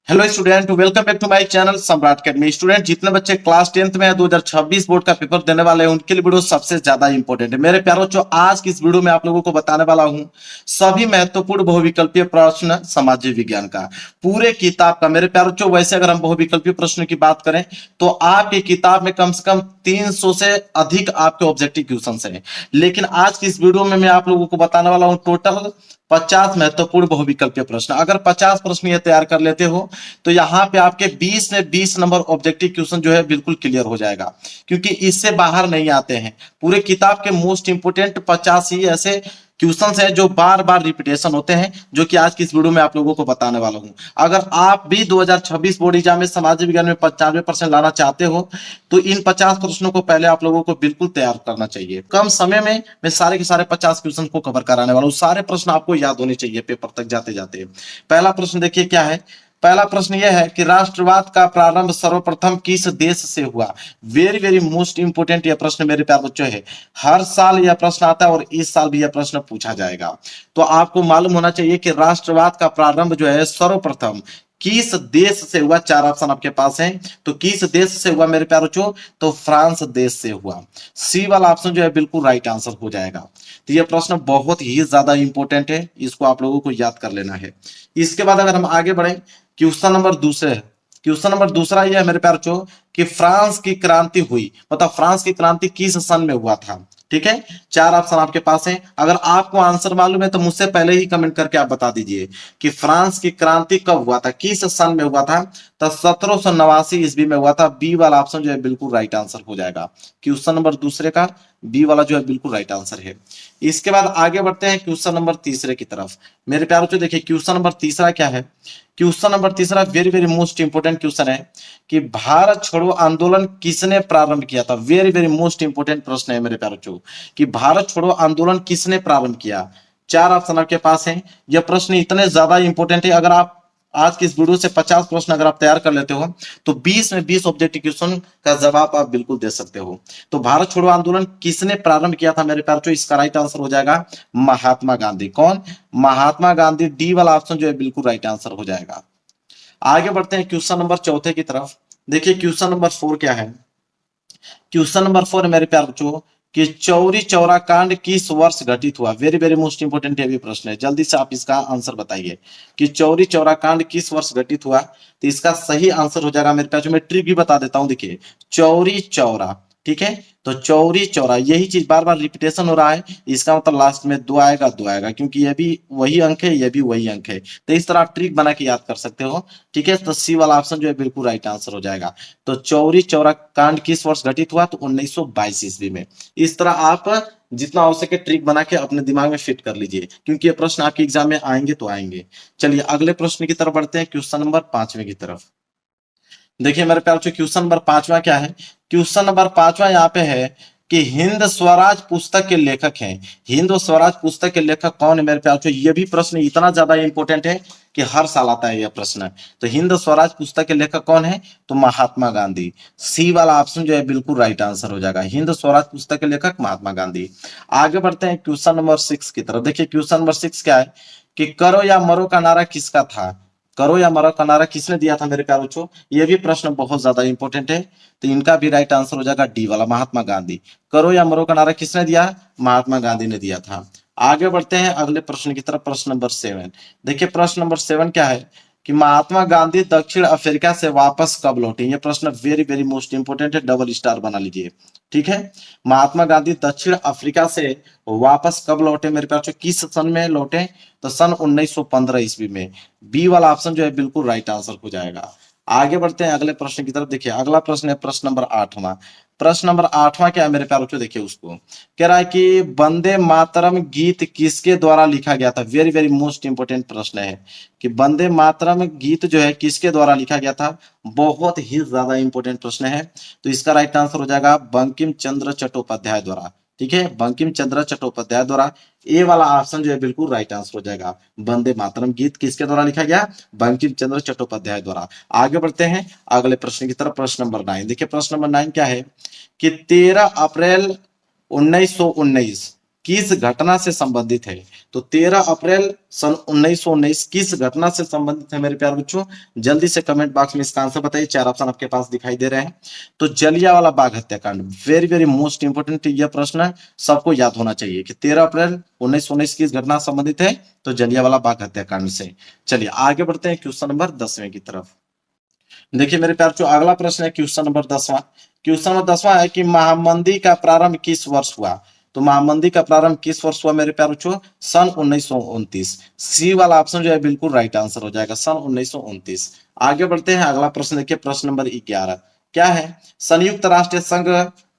Hello student, welcome back to my channel Samrat academy. Student, जितने बच्चे class 10th में 2026 board का पेपर देने वाले हैं उनके लिए वीडियो सबसे ज्यादा इंपॉर्टेंट है। मेरे प्यारों, जो आज की इस वीडियो में आप लोगों को बताने वाला हूं सभी महत्वपूर्ण बहुविकल्पीय प्रश्न सामाजिक विज्ञान का, पूरे किताब का। मेरे प्यारों, जो वैसे अगर हम बहुविकल्पीय प्रश्न की बात करें तो आपकी किताब में कम से कम 300 से अधिक आपके ऑब्जेक्टिव क्वेश्चन हैं, लेकिन आज की इस वीडियो में मैं आप लोगों को बताने वाला हूं टोटल 50 महत्वपूर्ण बहुविकल्पीय प्रश्न। अगर 50 प्रश्न ये तैयार कर लेते हो तो यहाँ पे आपके 20 में 20 नंबर ऑब्जेक्टिव क्वेश्चन जो है बिल्कुल क्लियर हो जाएगा, क्योंकि इससे बाहर नहीं आते हैं। पूरे किताब के मोस्ट इंपोर्टेंट 50 ही ऐसे क्वेश्चंस हैं जो बार बार रिपीटेशन होते हैं, जो कि आज की इस वीडियो में आप लोगों को बताने वाला हूं। अगर आप भी 2026 बोर्ड एग्जाम में सामाजिक विज्ञान में 95% लाना चाहते हो तो इन 50 प्रश्नों को पहले आप लोगों को बिल्कुल तैयार करना चाहिए। कम समय में मैं सारे के सारे 50 क्वेश्चन को कवर कराने वाला हूं। सारे प्रश्न आपको याद होने चाहिए पेपर तक जाते जाते। पहला प्रश्न देखिए क्या है। पहला प्रश्न यह है कि राष्ट्रवाद का प्रारंभ सर्वप्रथम किस देश से हुआ। वेरी वेरी मोस्ट इंपोर्टेंट यह प्रश्न मेरे प्यारे बच्चों है। हर साल यह प्रश्न आता है और इस साल भी यह प्रश्न पूछा जाएगा। तो आपको मालूम होना चाहिए कि राष्ट्रवाद का प्रारंभ जो है सर्वप्रथम किस देश से हुआ। चार ऑप्शन आपके पास हैं, तो किस देश से हुआ मेरे प्यारे बच्चों, तो फ्रांस देश से हुआ। सी वाला ऑप्शन जो है बिल्कुल राइट आंसर हो जाएगा। तो यह प्रश्न बहुत ही ज्यादा इंपॉर्टेंट है, इसको आप लोगों को याद कर लेना है। इसके बाद अगर हम आगे बढ़े, क्वेश्चन नंबर दूसरे है। क्वेश्चन नंबर दूसरा यह है मेरे प्यारे बच्चों कि फ्रांस की क्रांति हुई, मतलब फ्रांस की क्रांति किस सन में हुआ था। ठीक है, चार ऑप्शन आपके पास हैं। अगर आपको आंसर मालूम है तो मुझसे पहले ही कमेंट करके आप बता दीजिए कि फ्रांस की क्रांति कब हुआ था, किस सन में हुआ था। तो 1789 ईस्वी में हुआ था। बी वाला ऑप्शन जो है बिल्कुल राइट आंसर हो जाएगा। क्वेश्चन नंबर दूसरे का बी वाला जो है बिल्कुल राइट आंसर है। इसके बाद आगे बढ़ते हैं क्वेश्चन नंबर तीसरे की तरफ। मेरे प्यारों, जो देखिए क्वेश्चन नंबर तीसरा क्या है। क्वेश्चन नंबर तीसरा very very most important question है कि भारत छोड़ो आंदोलन किसने प्रारंभ किया था। वेरी वेरी मोस्ट इंपोर्टेंट प्रश्न है मेरे प्यारे बच्चों कि भारत छोड़ो आंदोलन किसने प्रारंभ किया। चार ऑप्शन आपके पास हैं। यह प्रश्न इतने ज्यादा इंपोर्टेंट है, अगर आप आज की इस वीडियो से 50 प्रश्न अगर आप तैयार कर लेते हो तो 20 में 20 ऑब्जेक्टिव क्वेश्चन का जवाब आप बिल्कुल दे सकते हो। तो भारत छोड़ो आंदोलन किसने प्रारंभ किया था मेरे प्यारे बच्चों, इसका राइट आंसर हो जाएगा महात्मा गांधी। कौन? महात्मा गांधी। डी वाला ऑप्शन जो है बिल्कुल राइट आंसर हो जाएगा। आगे बढ़ते हैं क्वेश्चन नंबर चौथे की तरफ। देखिए क्वेश्चन नंबर 4 क्या है। क्वेश्चन नंबर 4 मेरे प्यारे बच्चों कि चौरी चौरा कांड किस वर्ष घटित हुआ। वेरी वेरी मोस्ट इंपोर्टेंट ये भी प्रश्न है, जल्दी से आप इसका आंसर बताइए कि चौरी चौरा कांड किस वर्ष घटित हुआ। तो इसका सही आंसर हो जाएगा मेरे पास, मैं ट्रिक भी बता देता हूं। देखिए चौरी चौरा, ठीक है, तो चौरी चौरा यही चीज बार बार रिपीटेशन हो रहा है, इसका मतलब लास्ट में दो आएगा, दो आएगा, क्योंकि ये भी वही अंक है, ये भी वही अंक है। तो इस तरह आप ट्रिक बना के याद कर सकते हो। ठीक है, तो सी वाला ऑप्शन जो है बिल्कुल राइट आंसर हो जाएगा। तो चौरी चौरा कांड किस वर्ष घटित हुआ, तो 1922 ईस्वी में। इस तरह आप जितना हो सके ट्रिक बना के अपने दिमाग में फिट कर लीजिए, क्योंकि ये प्रश्न आपके एग्जाम में आएंगे तो आएंगे। चलिए अगले प्रश्न की तरफ बढ़ते हैं, क्वेश्चन नंबर 5वें की तरफ। देखिए मेरे प्यार बच्चों क्वेश्चन नंबर 5वां क्या है। क्वेश्चन नंबर 5वां यहाँ पे है कि हिंद स्वराज पुस्तक के लेखक हैं। हिंद स्वराज पुस्तक के लेखक कौन है मेरे प्यार बच्चों। ये भी प्रश्न इतना ज्यादा इंपॉर्टेंट है कि हर साल आता है यह प्रश्न। तो हिंद स्वराज पुस्तक के लेखक कौन है, तो महात्मा गांधी। सी वाला ऑप्शन जो है बिल्कुल राइट आंसर हो जाएगा। हिंद स्वराज पुस्तक के लेखक महात्मा गांधी। आगे बढ़ते हैं क्वेश्चन नंबर 6 की तरफ। देखिए क्वेश्चन नंबर 6 क्या है कि करो या मरो का नारा किसका था। करो या मरो का नारा किसने दिया था मेरे प्यारे बच्चों। ये भी प्रश्न बहुत ज्यादा इंपॉर्टेंट है, तो इनका भी राइट आंसर हो जाएगा डी वाला, महात्मा गांधी। करो या मरो का नारा किसने दिया, महात्मा गांधी ने दिया था। आगे बढ़ते हैं अगले प्रश्न की तरफ, प्रश्न नंबर 7। देखिए प्रश्न नंबर 7 क्या है कि महात्मा गांधी दक्षिण अफ्रीका से वापस कब लौटे। ये प्रश्न वेरी वेरी मोस्ट इंपोर्टेंट है, डबल स्टार बना लीजिए। ठीक है, महात्मा गांधी दक्षिण अफ्रीका से वापस कब लौटे मेरे प्यारे, किस सन में लौटे, तो सन 1915 ईस्वी में। बी वाला ऑप्शन जो है बिल्कुल राइट आंसर हो जाएगा। आगे बढ़ते हैं अगले प्रश्न की तरफ। देखिए अगला प्रश्न है प्रश्न नंबर 8वां। प्रश्न नंबर 8वां क्या है मेरे प्यारे बच्चों, देखिए उसको कह रहा है कि वंदे मातरम गीत किसके द्वारा लिखा गया था। वेरी वेरी मोस्ट इंपोर्टेंट प्रश्न है कि वंदे मातरम गीत जो है किसके द्वारा लिखा गया था। बहुत ही ज्यादा इंपॉर्टेंट प्रश्न है, तो इसका राइट आंसर हो जाएगा बंकिम चंद्र चट्टोपाध्याय द्वारा। ठीक है, बंकिम चंद्र चट्टोपाध्याय द्वारा। ए वाला ऑप्शन जो है बिल्कुल राइट आंसर हो जाएगा। वंदे मातरम गीत किसके द्वारा लिखा गया, बंकिम चंद्र चट्टोपाध्याय द्वारा। आगे बढ़ते हैं अगले प्रश्न की तरफ, प्रश्न नंबर 9। देखिए प्रश्न नंबर 9 क्या है कि 13 अप्रैल 1919 किस घटना से संबंधित है? तो 13 अप्रैल सन 1919 किस घटना से संबंधित है मेरे प्यारे बच्चों? जल्दी से कमेंट बॉक्स में इसका आंसर बताइए। 4 ऑप्शन आपके पास दिखाई दे रहे हैं। तो जलियांवाला बाग हत्याकांड, वेरी वेरी मोस्ट इंपोर्टेंट यह प्रश्न सबको याद होना चाहिए कि 13 अप्रैल 1919 किस घटना से संबंधित है? तो जलियांवाला बाग हत्याकांड से। चलिए आगे बढ़ते हैं क्वेश्चन नंबर 10वें की तरफ। देखिए मेरे प्यार, जो अगला प्रश्न है क्वेश्चन नंबर 10वां। क्वेश्चन नंबर 10वां है कि महामंदी का प्रारंभ किस वर्ष हुआ? तो महामंदी का प्रारंभ किस वर्ष हुआ मेरे प्यार बच्चों? सन 1929। सी वाला ऑप्शन जो है बिल्कुल राइट आंसर हो जाएगा, सन 1929। आगे बढ़ते हैं, अगला प्रश्न देखिए, प्रश्न नंबर 11 क्या है? संयुक्त राष्ट्र संघ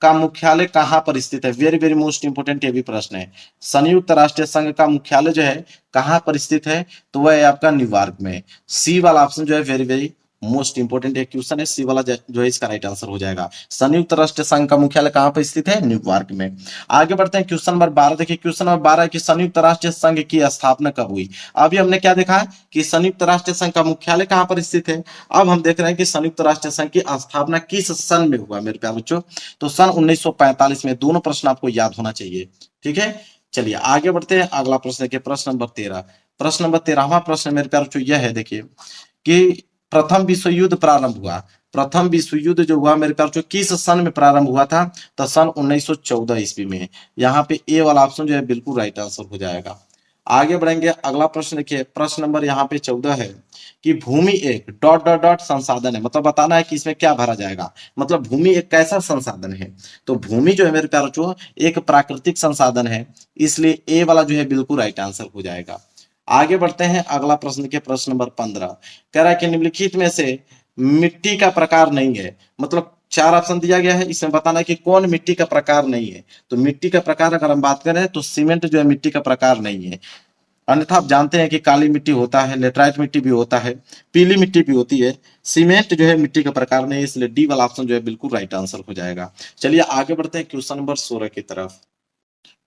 का मुख्यालय कहां पर स्थित है? वेरी वेरी मोस्ट इंपोर्टेंट ये भी प्रश्न है। संयुक्त राष्ट्र संघ का मुख्यालय जो है कहां पर स्थित है? तो वह है आपका न्यूयॉर्क में। सी वाला ऑप्शन जो है वेरी वेरी मोस्ट इंपोर्टेंट एक क्वेश्चन है, सी वाला जो है इसका राइट आंसर हो जाएगा। संयुक्त राष्ट्र संघ का मुख्यालय कहां पर स्थित है? न्यूयॉर्क में। आगे बढ़ते हैं क्वेश्चन नंबर 12 देखिए। क्वेश्चन नंबर 12 है कि संयुक्त राष्ट्र संघ की स्थापना कब हुई? अभी हमने क्या देखा कि संयुक्त राष्ट्र संघ का मुख्यालय कहां पर स्थित है। अब हम देख रहे हैं कि संयुक्त राष्ट्र संघ की स्थापना किस सन में हुआ मेरे प्यारे बच्चों? तो सन 1945 में। दोनों प्रश्न आपको याद होना चाहिए, ठीक है। चलिए आगे बढ़ते हैं, अगला प्रश्न देखिए, प्रश्न नंबर 13। प्रश्न नंबर 13वां प्रश्न मेरे प्यारे बच्चों यह है देखिए कि प्रथम विश्व युद्ध प्रारंभ हुआ। प्रथम विश्व युद्ध जो हुआ मेरे प्यार, किस सन में प्रारंभ हुआ था? तो सन 1914 ईस्वी में। यहाँ पे ए वाला ऑप्शन जो है बिल्कुल राइट आंसर हो जाएगा। आगे बढ़ेंगे, अगला प्रश्न देखिए, प्रश्न नंबर यहाँ पे 14 है कि भूमि एक डॉट डॉट डॉट संसाधन है। मतलब बताना है कि इसमें क्या भरा जाएगा, मतलब भूमि एक कैसा संसाधन है। तो भूमि जो है मेरे प्यार बच्चों एक प्राकृतिक संसाधन है, इसलिए ए वाला जो है बिल्कुल राइट आंसर हो जाएगा। आगे बढ़ते हैं, अगला प्रश्न के प्रश्न नंबर 15 कह रहा है कि निम्नलिखित में से मिट्टी का प्रकार नहीं है। मतलब 4 ऑप्शन दिया गया है, इसमें बताना है कि कौन मिट्टी का प्रकार नहीं है। तो मिट्टी का प्रकार अगर हम बात करें तो सीमेंट जो है मिट्टी का प्रकार नहीं है। अन्यथा आप जानते हैं कि काली मिट्टी होता है, लेटराइट मिट्टी भी होता है, पीली मिट्टी भी होती है। सीमेंट जो है मिट्टी का प्रकार नहीं है, इसलिए डी वाला ऑप्शन जो है बिल्कुल राइट आंसर हो जाएगा। चलिए आगे बढ़ते हैं क्वेश्चन नंबर 16 की तरफ।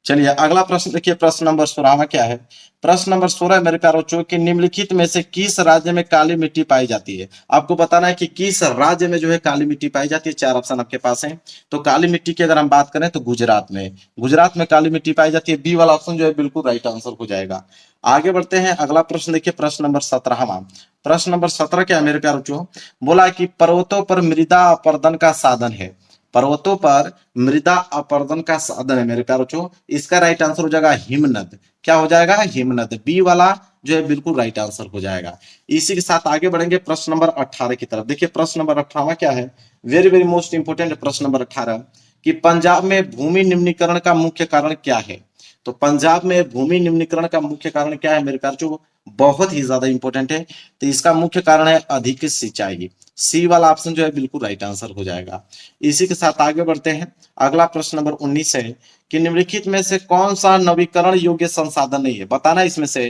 चलिए अगला प्रश्न देखिए, प्रश्न नंबर 16 क्या है? प्रश्न नंबर 16 मेरे प्यारे बच्चों कि निम्नलिखित में से किस राज्य में काली मिट्टी पाई जाती है? आपको बताना है कि किस राज्य में जो है काली मिट्टी पाई जाती है। 4 ऑप्शन आपके पास है। तो काली मिट्टी की अगर हम बात करें तो गुजरात में। गुजरात में काली मिट्टी पाई जाती है। बी वाला ऑप्शन जो है बिल्कुल राइट आंसर हो जाएगा। आगे बढ़ते हैं, अगला प्रश्न देखिए, प्रश्न नंबर 17वां। प्रश्न नंबर 17 क्या है मेरे प्यारे बच्चों? बोला कि पर्वतों पर मृदा अपर्दन का साधन है। पर्वतों पर मृदा अपर्दन का साधन है मेरे प्यारे बच्चों, इसका राइट आंसर हो जाएगा हिमनद। क्या हो जाएगा? हिमनद। बी वाला जो है बिल्कुल राइट आंसर हो जाएगा। इसी के साथ आगे बढ़ेंगे प्रश्न नंबर 18 की तरफ। देखिए प्रश्न नंबर 18 क्या है? वेरी वेरी मोस्ट इंपोर्टेंट प्रश्न नंबर 18 कि पंजाब में भूमि निम्नीकरण का मुख्य कारण क्या है? तो पंजाब में भूमि निम्नीकरण का मुख्य कारण क्या है मेरे प्यारे बच्चों? बहुत ही ज्यादा इंपॉर्टेंट है। तो इसका मुख्य कारण है अधिक सिंचाई। सी वाला ऑप्शन जो है बिल्कुल राइट आंसर हो जाएगा। इसी के साथ आगे बढ़ते हैं, अगला प्रश्न नंबर 19 है कि निम्नलिखित में से कौन सा नवीकरण योग्य संसाधन नहीं है? बताना इसमें से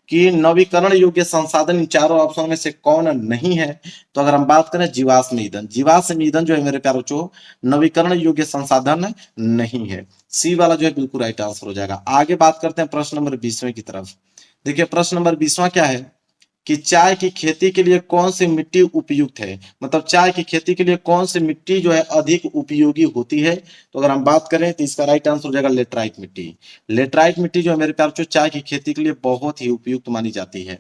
कि नवीकरण योग्य संसाधन इन चारों ऑप्शन में से कौन नहीं है। तो अगर हम बात करें जीवाश्म ईंधन, जीवाश्म ईंधन जो है मेरे प्यारे बच्चों नवीकरण योग्य संसाधन नहीं है। सी वाला जो है बिल्कुल राइट आंसर हो जाएगा। आगे बात करते हैं प्रश्न नंबर 20वें की तरफ। देखिए प्रश्न नंबर 20वां क्या है कि चाय की खेती के लिए कौन सी मिट्टी उपयुक्त है? मतलब चाय की खेती के लिए कौन सी मिट्टी जो है अधिक उपयोगी होती है? तो अगर हम बात करें तो इसका राइट आंसर हो जाएगा लेटराइट मिट्टी। लेटराइट मिट्टी जो है मेरे प्यारे बच्चों चाय की खेती के लिए बहुत ही उपयुक्त मानी जाती है।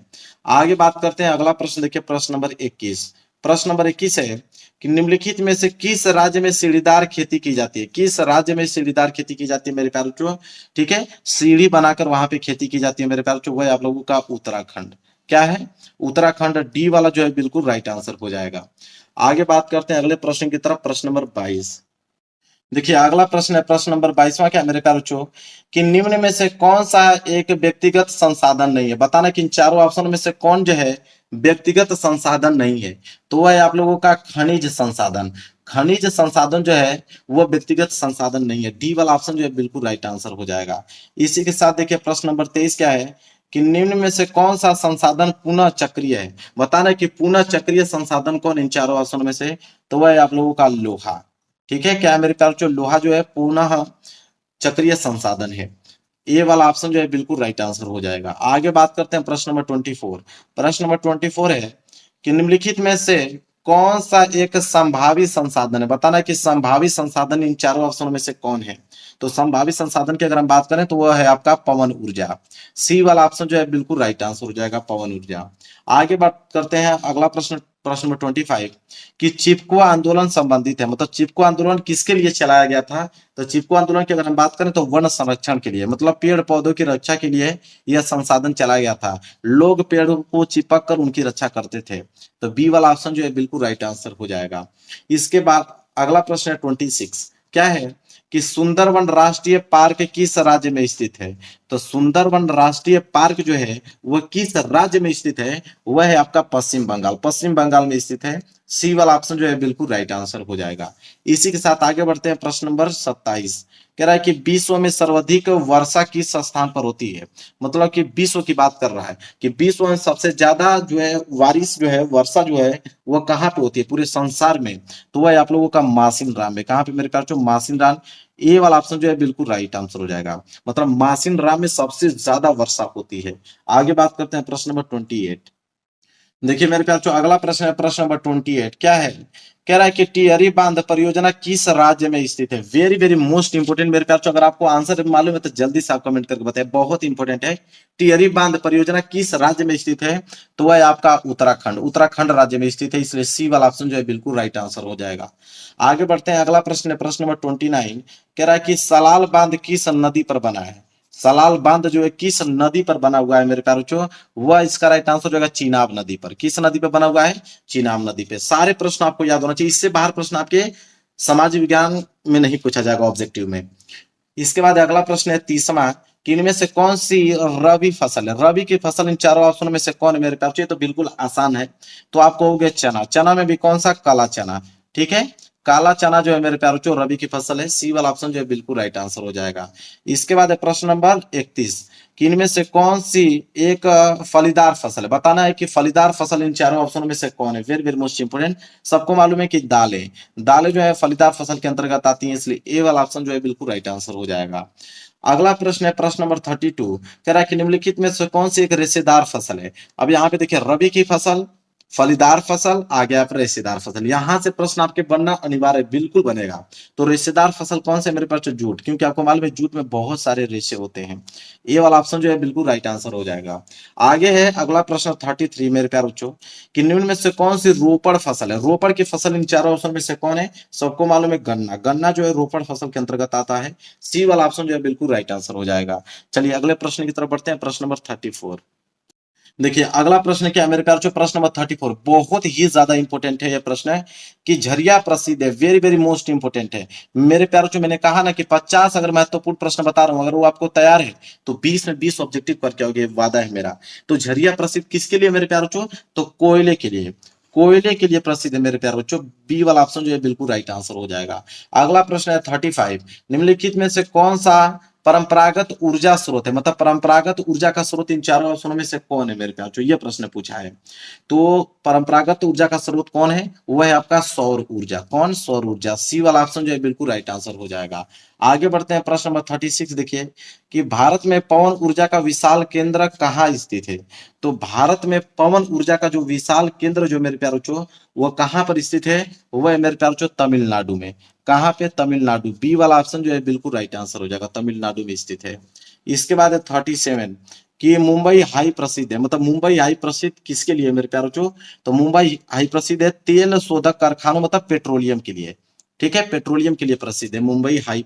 आगे बात करते हैं, अगला प्रश्न देखिए, प्रश्न नंबर 21। प्रश्न नंबर 21 है कि निम्नलिखित में से किस राज्य में सीढ़ीदार खेती की जाती है? किस राज्य में सीढ़ीदार खेती की जाती है मेरे प्यारे बच्चों? ठीक है, सीढ़ी बनाकर वहां पे खेती की जाती है मेरे प्यारे बच्चों, वह आप लोगों का उत्तराखंड। क्या है? उत्तराखंड। डी वाला जो है बिल्कुल राइट आंसर हो जाएगा। आगे बात करते हैं अगले प्रश्न की तरफ, प्रश्न नंबर 22। देखिए अगला प्रश्न है प्रश्न नंबर 22वां क्या मेरे प्यारे बच्चों कि निम्न में से कौन सा एक व्यक्तिगत संसाधन नहीं है? बताना कि इन चारों ऑप्शन में से कौन जो है व्यक्तिगत संसाधन नहीं है। तो वह है आप लोगों का खनिज संसाधन। खनिज संसाधन जो है वो व्यक्तिगत संसाधन नहीं है। डी वाला ऑप्शन जो है बिल्कुल राइट आंसर हो जाएगा। इसी के साथ देखिए प्रश्न नंबर 23 क्या है कि निम्न में से कौन सा संसाधन पुनः चक्रीय है? बताना कि पुनः चक्रीय संसाधन कौन इन चारों ऑप्शन में से? तो वह है आप लोगों का लोहा। ठीक है, क्या है मेरे प्यारे बच्चों? लोहा जो है पुनः चक्रीय संसाधन है। ए वाला ऑप्शन जो है बिल्कुल राइट आंसर हो जाएगा। आगे बात करते हैं प्रश्न नंबर 24। प्रश्न नंबर 24 है कि निम्नलिखित में से कौन सा एक संभावित संसाधन है? बताना कि संभावित संसाधन इन चारों ऑप्शन में से कौन है? तो संभावित संसाधन की अगर हम बात करें तो वह है आपका पवन ऊर्जा। सी वाला ऑप्शन जो है बिल्कुल राइट आंसर हो जाएगा, पवन ऊर्जा। आगे बात करते हैं अगला प्रश्न, प्रश्न नंबर 25 कि चिपको आंदोलन संबंधित है, मतलब चिपको आंदोलन किसके लिए चलाया गया था? तो चिपको आंदोलन की अगर हम बात करें तो वन संरक्षण के लिए, मतलब पेड़ पौधों की रक्षा के लिए यह संसाधन चलाया गया था। लोग पेड़ों को चिपक कर उनकी रक्षा करते थे। तो बी वाला ऑप्शन जो है बिल्कुल राइट आंसर हो जाएगा। इसके बाद अगला प्रश्न है 26, क्या है कि सुंदरवन राष्ट्रीय पार्क किस राज्य में स्थित है? तो सुंदरवन राष्ट्रीय पार्क जो है वह किस राज्य में स्थित है? वह है आपका पश्चिम बंगाल, पश्चिम बंगाल में स्थित है। सी वाला ऑप्शन जो है बिल्कुल राइट आंसर हो जाएगा। इसी के साथ आगे बढ़ते हैं प्रश्न नंबर 27, कह रहा है कि विश्व में सर्वाधिक वर्षा किस स्थान पर होती है? मतलब कि विश्व की बात कर रहा है कि विश्व में सबसे ज्यादा जो है बारिश जो है, वर्षा जो है वह कहाँ पे होती है पूरे संसार में? तो वह आप लोगों का मासिनराम में। कहाँ पे मेरे प्यार, मासिनराम। ए वाला ऑप्शन जो है बिल्कुल राइट आंसर हो जाएगा, मतलब मासिनराम में सबसे ज्यादा वर्षा होती है। आगे बात करते हैं प्रश्न नंबर 28। देखिए मेरे प्यार, जो अगला प्रश्न है प्रश्न नंबर 28, क्या है? कह रहा है कि टिहरी बांध परियोजना किस राज्य में स्थित है? वेरी वेरी मोस्ट इंपोर्टेंट मेरे प्यार, अगर आपको आंसर मालूम है तो जल्दी से आप कमेंट करके बताएं, बहुत इंपॉर्टेंट है। टिहरी बांध परियोजना किस राज्य में स्थित है? तो वह आपका उत्तराखंड, उत्तराखंड राज्य में स्थित है, इसलिए सी वाला ऑप्शन जो है बिल्कुल राइट आंसर हो जाएगा। आगे बढ़ते हैं, अगला प्रश्न है प्रश्न नंबर 29, कह रहा है कि सलाल बांध किस नदी पर बना है? सलाल बांध जो है किस नदी पर बना हुआ है मेरे प्यारों बच्चों? वह इसका राइट आंसर होगा चीनाब नदी पर। किस नदी पर बना हुआ है? चीनाब नदी पे। सारे प्रश्न आपको याद होना चाहिए, इससे बाहर प्रश्न आपके समाज विज्ञान में नहीं पूछा जाएगा ऑब्जेक्टिव में। इसके बाद अगला प्रश्न है 30वां कि इनमें से कौन सी रबी फसल है? रबी की फसल इन चारों ऑप्शनों में से कौन है मेरे प्यार? तो बिल्कुल आसान है, तो आप कहोगे चना। चना में भी कौन सा? काला चना। ठीक है, काला चना जो है मेरे प्यारों जो रबी की फसल है। सी वाला ऑप्शन जो है बिल्कुल राइट आंसर हो जाएगा। इसके बाद है प्रश्न नंबर 31 कि इनमें से कौन सी एक फलीदार फसल है? बताना है कि फलीदार फसल इन चारों ऑप्शनों में से कौन है। Very very most important. सबको मालूम है कि दालें, दालें जो है फलीदार फसल के अंतर्गत आती हैं, इसलिए ए वाला ऑप्शन जो है बिल्कुल राइट आंसर हो जाएगा। अगला प्रश्न है प्रश्न नंबर 32, कह रहा है कि निम्नलिखित में से कौन सी एक रेशेदार फसल है? अब यहाँ पे देखिए रबी की फसल, फलीदार फसल, आ गया पर रेशेदार फसल। यहां से प्रश्न आपके बनना अनिवार्य बिल्कुल बनेगा। तो रेशेदार फसल कौन से मेरे पास? जूट, क्योंकि आपको मालूम है जूट में बहुत सारे रेशे होते हैं। ये वाला ऑप्शन जो है बिल्कुल राइट आंसर हो जाएगा। आगे है अगला प्रश्न 33 मेरे प्यारे बच्चों कि निम्न में से कौन सी रोपड़ फसल है? रोपड़ की फसल इन चारों ऑप्शन में से कौन है? सबको मालूम है गन्ना। गन्ना जो है रोपड़ फसल के अंतर्गत आता है। सी वाला ऑप्शन जो है बिल्कुल राइट आंसर हो जाएगा। चलिए अगले प्रश्न की तरफ बढ़ते हैं, प्रश्न नंबर 34। देखिए अगला प्रश्न क्या है मेरे प्यार, प्रश्न नंबर 34 बहुत ही ज्यादा इंपॉर्टेंट है। यह प्रश्न है कि झरिया प्रसिद्ध है। वेरी वेरी मोस्ट इंपॉर्टेंट है मेरे प्यार। मैंने कहा ना कि 50 अगर महत्वपूर्ण प्रश्न बता रहा हूं, अगर वो आपको तैयार है तो 20 में 20 ऑब्जेक्टिव करके आओगे, वादा है मेरा। तो झरिया प्रसिद्ध किसके लिए मेरे प्यार? तो कोयले के लिए, कोयले के लिए प्रसिद्ध है मेरे प्यार बच्चों। बी वाला ऑप्शन जो है बिल्कुल राइट आंसर हो जाएगा। अगला प्रश्न है 35, निम्नलिखित में से कौन सा परंपरागत ऊर्जा स्रोत है? मतलब परंपरागत ऊर्जा का स्रोत इन चारों ऑप्शनों में से कौन है मेरे प्यार? ये प्रश्न पूछा है। तो परंपरागत ऊर्जा का स्रोत कौन है? वह है आपका सौर ऊर्जा। कौन? सौर ऊर्जा। सी वाला ऑप्शन जो है बिल्कुल राइट आंसर हो जाएगा। आगे बढ़ते हैं प्रश्न नंबर 36। देखिए कि भारत में पवन ऊर्जा का विशाल केंद्र कहाँ स्थित है? तो भारत में पवन ऊर्जा का जो विशाल केंद्र जो मेरे प्यार बच्चों वो कहाँ पर स्थित है? वह मेरे प्यार बच्चों तमिलनाडु में। कहाँ पे? तमिलनाडु। बी वाला ऑप्शन जो है बिल्कुल राइट आंसर हो जाएगा, तमिलनाडु में स्थित है। इसके बाद है 37 कि मुंबई हाई प्रसिद्ध है। मतलब मुंबई हाई प्रसिद्ध किसके लिए मेरे प्यार बच्चों? तो मुंबई हाई प्रसिद्ध है तेल शोधक कारखानों, मतलब पेट्रोलियम के लिए। ठीक है, पेट्रोलियम के लिए प्रसिद्ध है मुंबई हाई।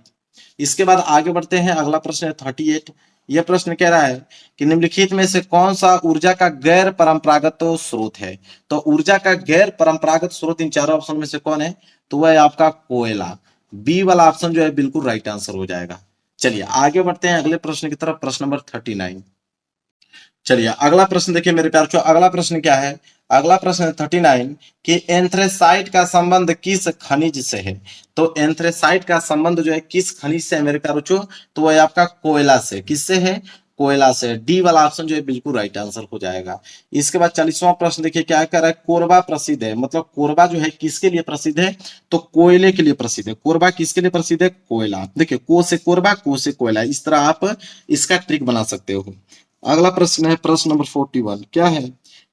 इसके बाद आगे बढ़ते हैं, अगला प्रश्न है 38। यह प्रश्न कह रहा है कि निम्नलिखित में से कौन सा ऊर्जा का गैर परंपरागत स्रोत है? तो ऊर्जा का गैर परंपरागत स्रोत इन चारों ऑप्शन में से कौन है? तो वह है आपका कोयला। बी वाला ऑप्शन जो है बिल्कुल राइट आंसर हो जाएगा। चलिए आगे बढ़ते हैं अगले प्रश्न की तरफ, प्रश्न नंबर 39। चलिए अगला प्रश्न देखिए मेरे प्यार, अगला प्रश्न क्या है? अगला प्रश्न 39 कि एंथ्रेसाइट का संबंध किस खनिज से है? तो एंथ्रेसाइट का संबंध जो है किस खनिज से है मेरे प्यार बच्चों? तो वह आपका कोयला से। किससे है? कोयला से। डी वाला ऑप्शन जो है बिल्कुल राइट आंसर हो जाएगा। इसके बाद 40वां प्रश्न देखिए क्या कह रहा है? कोरबा प्रसिद्ध है। मतलब कोरबा जो है किसके लिए प्रसिद्ध है? तो कोयले के लिए प्रसिद्ध है। कोरबा किसके लिए प्रसिद्ध है? कोयला। देखिए को से कोरबा, को से कोयला, इस तरह आप इसका ट्रिक बना सकते हो। अगला प्रश्न है प्रश्न नंबर 41, क्या है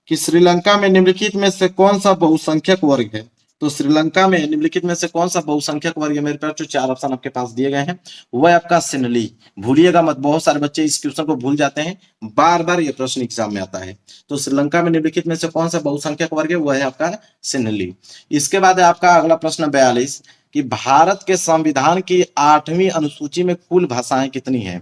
कि श्रीलंका में निम्नलिखित में से कौन सा बहुसंख्यक वर्ग है? तो श्रीलंका में निम्नलिखित में से कौन सा बहुसंख्यक वर्ग है? मेरे पास जो 4 ऑप्शन आपके पास दिए गए हैं वह आपका सिन्हली। भूलिएगा मत, बहुत सारे बच्चे इस क्वेश्चन को भूल जाते हैं, बार बार ये प्रश्न एग्जाम में आता है। तो श्रीलंका में निम्नलिखित में से कौन सा बहुसंख्यक वर्ग है? वह है आपका सिन्हली। इसके बाद है आपका अगला प्रश्न 42 कि भारत के संविधान की 8वीं अनुसूची में कुल भाषाएं कितनी है?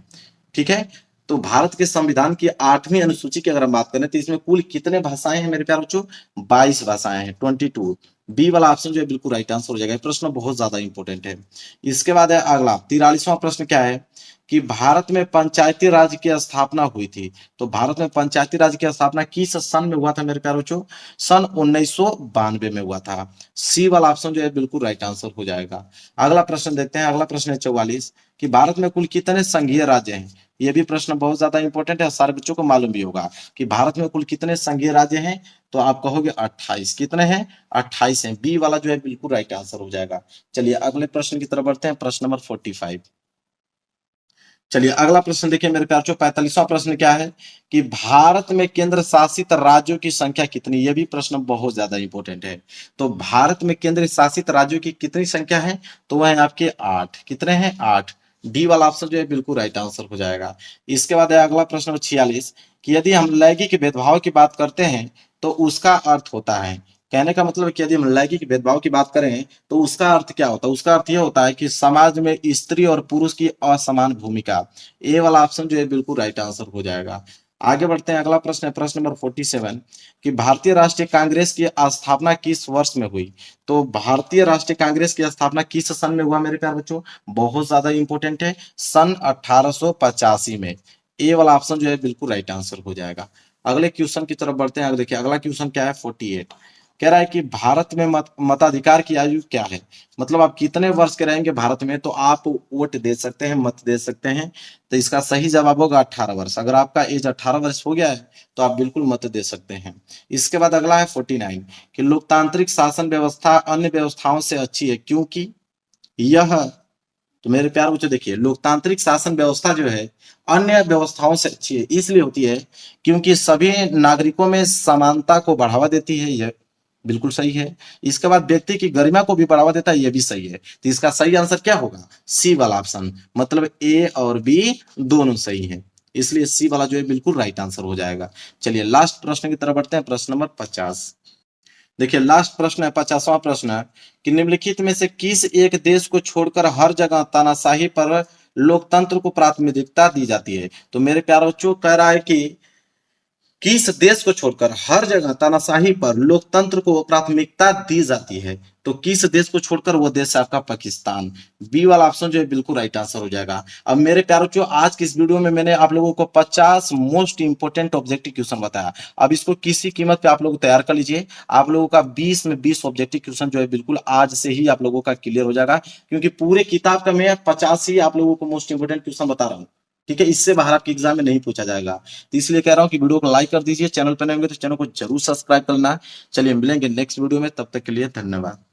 ठीक है, तो भारत के संविधान की 8वीं अनुसूची की अगर हम बात करें तो इसमें कुल कितने भाषाएं हैं मेरे प्यारे बच्चों? 22 भाषाएं हैं, 22। बी वाला ऑप्शन जो है बिल्कुल राइट आंसर हो जाएगा। प्रश्न बहुत ज्यादा इंपॉर्टेंट है। इसके बाद है अगला 43वां प्रश्न क्या है कि भारत में पंचायती राज की स्थापना हुई थी। तो भारत में पंचायती राज की स्थापना किस सन में हुआ था मेरे प्यारे बच्चों? सन 1992 में हुआ था। सी वाला ऑप्शन जो है बिल्कुल राइट आंसर हो जाएगा। अगला प्रश्न देखते हैं। अगला प्रश्न है 44 कि भारत में कुल कितने संघीय राज्य हैं? यह भी प्रश्न बहुत ज्यादा इंपॉर्टेंट है, सारे बच्चों को मालूम भी होगा कि भारत में कुल कितने संघीय राज्य हैं। तो आप कहोगे 28। कितने हैं? 28 हैं। बी वाला जो है बिल्कुल राइट आंसर हो जाएगा। चलिए अगले प्रश्न की तरफ बढ़ते हैं, प्रश्न नंबर 45। चलिए अगला प्रश्न देखिए मेरे प्यार, 45वां प्रश्न क्या है कि भारत में केंद्र शासित राज्यों की संख्या कितनी? यह भी प्रश्न बहुत ज्यादा इंपॉर्टेंट है। तो भारत में केंद्र शासित राज्यों की कितनी संख्या है? तो वह है आपके 8। कितने हैं? 8। डी वाला ऑप्शन जो है बिल्कुल राइट आंसर हो जाएगा। इसके बाद है अगला प्रश्न 46 कि यदि हम लैंगिक भेदभाव की बात करते हैं तो उसका अर्थ होता है। कहने का मतलब कि यदि हम लैंगिक भेदभाव की बात करें तो उसका अर्थ क्या होता है? उसका अर्थ यह होता है कि समाज में स्त्री और पुरुष की असमान भूमिका। ए वाला ऑप्शन जो है बिल्कुल राइट आंसर हो जाएगा। आगे बढ़ते हैं। अगला प्रश्न है प्रश्न नंबर 47 कि भारतीय राष्ट्रीय कांग्रेस की स्थापना किस वर्ष में हुई? तो भारतीय राष्ट्रीय कांग्रेस की स्थापना किस सन में हुआ मेरे प्यारे बच्चों? बहुत ज्यादा इंपॉर्टेंट है, सन 1885 में। ए वाला ऑप्शन जो है बिल्कुल राइट आंसर हो जाएगा। अगले क्वेश्चन की तरफ बढ़ते हैं। देखिए अगला क्वेश्चन क्या है 48 कह रहा है कि भारत में मताधिकार की आयु क्या है? मतलब आप कितने वर्ष के रहेंगे भारत में तो आप वोट दे सकते हैं, मत दे सकते हैं। तो इसका सही जवाब होगा 18 वर्ष। अगर आपका एज 18 वर्ष हो गया है तो आप बिल्कुल मत दे सकते हैं। इसके बाद अगला है 49 कि लोकतांत्रिक शासन व्यवस्था अन्य व्यवस्थाओं से अच्छी है क्योंकि यह। तो मेरे प्यार बच्चों देखिए, लोकतांत्रिक शासन व्यवस्था जो है अन्य व्यवस्थाओं से अच्छी है, इसलिए होती है क्योंकि सभी नागरिकों में समानता को बढ़ावा देती है। यह बिल्कुल सही है। इसके बाद व्यक्ति की गरिमा को भी बढ़ावा देता है, यह भी सही है। तो इसका सही आंसर क्या होगा? सी वाला ऑप्शन। मतलब ए और बी दोनों सही है, इसलिए सी वाला जो है बिल्कुल राइट आंसर हो जाएगा। चलिए लास्ट प्रश्न की तरफ बढ़ते हैं, प्रश्न नंबर 50। देखिए लास्ट प्रश्न है 50वां प्रश्न है कि निम्नलिखित में से किस एक देश को छोड़कर हर जगह तानाशाही पर लोकतंत्र को प्राथमिकता दी जाती है? तो मेरे प्यारे बच्चों कह रहा है कि किस देश को छोड़कर हर जगह तानाशाही पर लोकतंत्र को प्राथमिकता दी जाती है? तो किस देश को छोड़कर? वो देश है आपका पाकिस्तान। बी वाला ऑप्शन जो है बिल्कुल राइट आंसर हो जाएगा। अब मेरे प्यारे बच्चों आज की इस वीडियो में मैंने आप लोगों को 50 मोस्ट इंपोर्टेंट ऑब्जेक्टिव क्वेश्चन बताया। अब इसको किसी कीमत पे आप लोग तैयार कर लीजिए। आप लोगों का 20 में 20 ऑब्जेक्टिव क्वेश्चन जो है बिल्कुल आज से ही आप लोगों का क्लियर हो जाएगा, क्योंकि पूरे किताब का मैं 50 ही आप लोगों को मोस्ट इंपोर्टेंट क्वेश्चन बता रहा हूँ। ठीक है, इससे बाहर आपके एग्जाम में नहीं पूछा जाएगा। तो इसलिए कह रहा हूं कि वीडियो को लाइक कर दीजिए, चैनल पर नए होंगे तो चैनल को जरूर सब्सक्राइब करना। चलिए मिलेंगे नेक्स्ट वीडियो में, तब तक के लिए धन्यवाद।